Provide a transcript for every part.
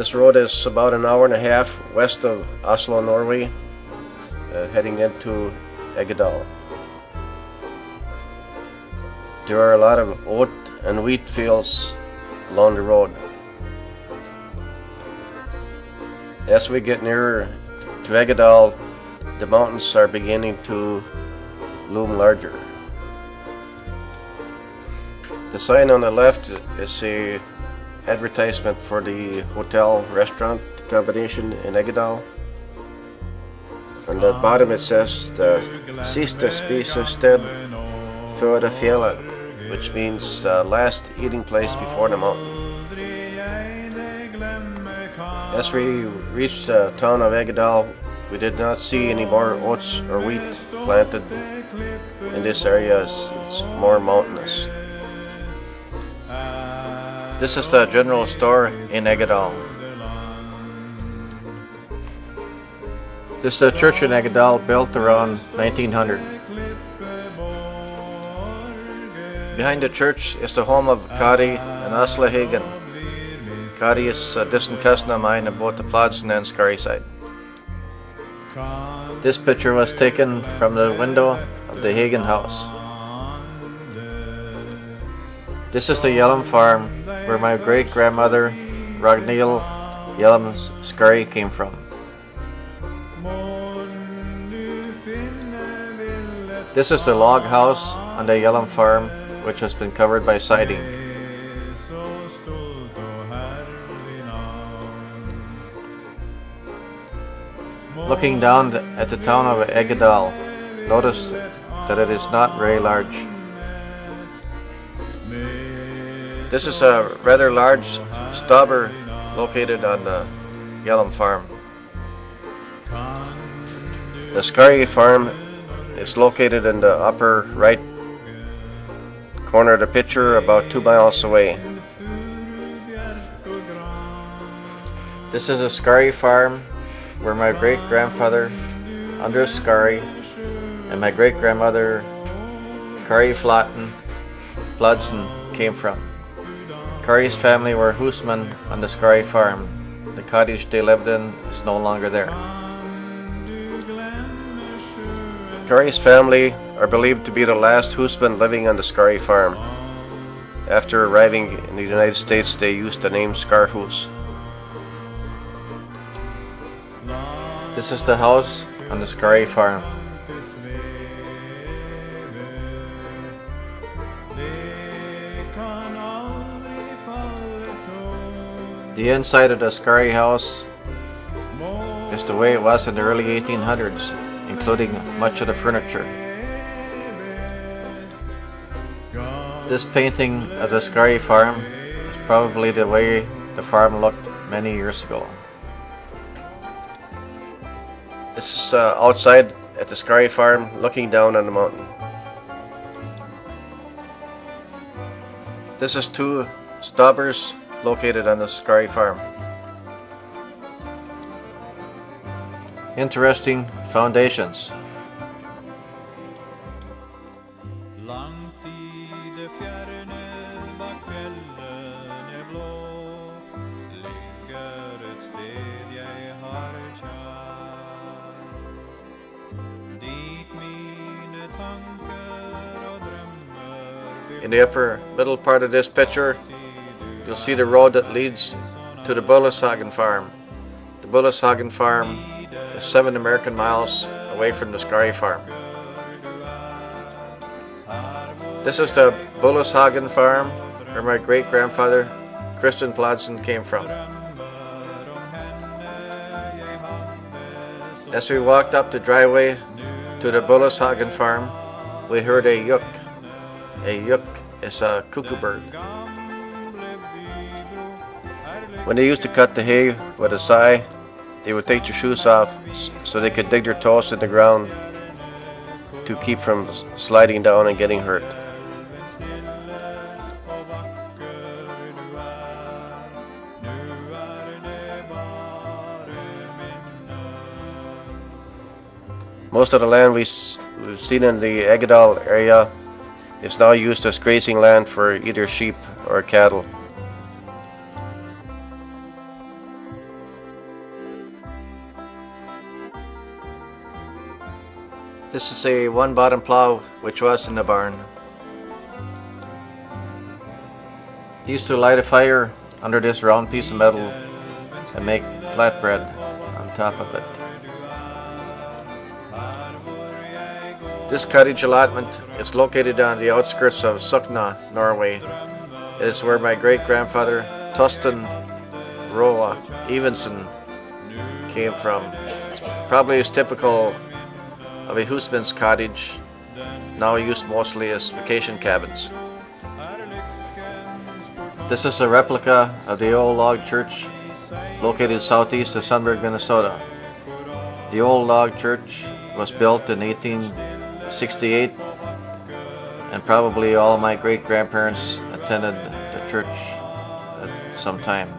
This road is about an hour and a half west of Oslo, Norway, heading into Eggedal. There are a lot of oat and wheat fields along the road. As we get nearer to Eggedal, the mountains are beginning to loom larger. The sign on the left is a advertisement for the hotel restaurant combination in Eggedal. On the bottom it says the siste spisested før det fjellet, which means last eating place before the mountain. As we reached the town of Eggedal, we did not see any more oats or wheat planted in this area, as it's more mountainous. This is the general store in Eggedal. This is a church in Eggedal built around 1900. Behind the church is the home of Kari and Asle Hagen. Kari is a distant cousin of mine on both the Plodsen and Skarri side. This picture was taken from the window of the Hagen house. This is the Yellum farm where my great-grandmother Ragnhild Yellum Skarri came from. This is the log house on the Yellum farm, which has been covered by siding. Looking down at the town of Eggedal, notice that it is not very large. This is a rather large stobber located on the Yellum farm. The Skarri farm is located in the upper right corner of the picture, about 2 miles away. This is a Skarri farm where my great-grandfather Anders Skarri and my great-grandmother Kari Plodsen came from. Kari's family were husmen on the Skarri farm. The cottage they lived in is no longer there. Kari's family are believed to be the last husband living on the Skarri farm. After arriving in the United States, they used the name Skarhus. This is the house on the Skarri farm. The inside of the Skarri house is the way it was in the early 1800s, including much of the furniture. This painting of the Skarri farm is probably the way the farm looked many years ago. This is outside at the Skarri farm, looking down on the mountain. This is 2 stobbers located on the Skarri farm. Interesting foundations. In the upper middle part of this picture, you'll see the road that leads to the Bulleshagen farm. The Bulleshagen farm is 7 American miles away from the Skarri farm. This is the Bulleshagen farm where my great-grandfather Christian Plodsen came from. As we walked up the driveway to the Bulleshagen farm, we heard a yuk. A yuk is a cuckoo bird. When they used to cut the hay with a scythe, they would take their shoes off so they could dig their toes in the ground to keep from sliding down and getting hurt. Most of the land we've seen in the Eggedal area is now used as grazing land for either sheep or cattle. This is a one bottom plow which was in the barn. He used to light a fire under this round piece of metal and make flatbread on top of it. This cottage allotment is located on the outskirts of Sigdalslag, Norway. It is where my great-grandfather Tustin Roa Evensen came from. It's probably as typical of a husband's cottage, now used mostly as vacation cabins. This is a replica of the old log church located southeast of Sunburg, Minnesota. The old log church was built in 1868, and probably all of my great-grandparents attended the church at some time.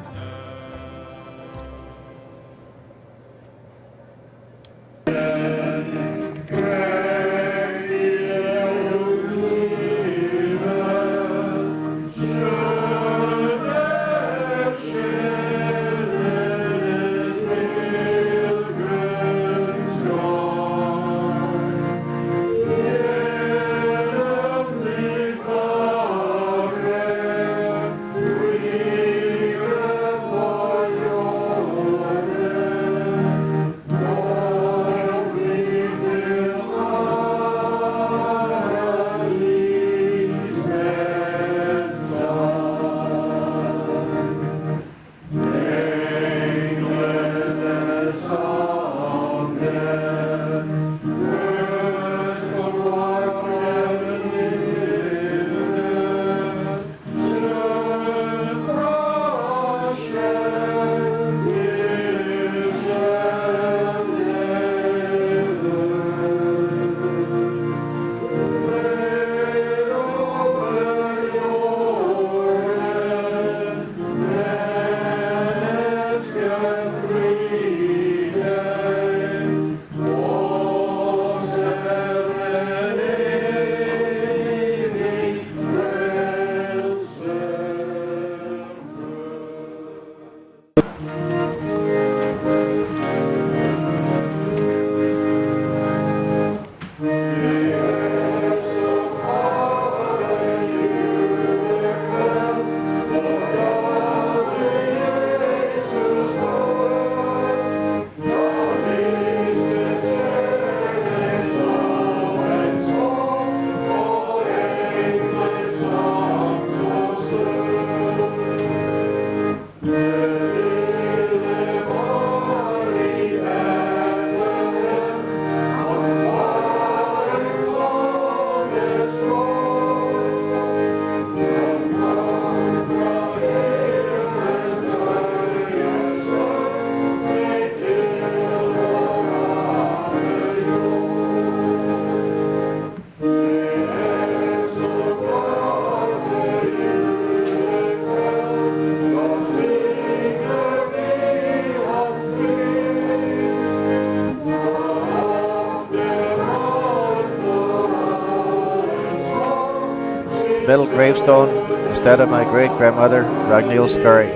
Middle gravestone is that of my great-grandmother, Ragnhild Skari.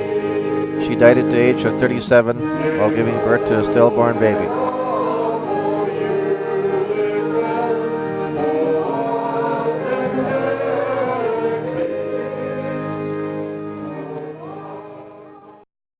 She died at the age of 37 while giving birth to a stillborn baby.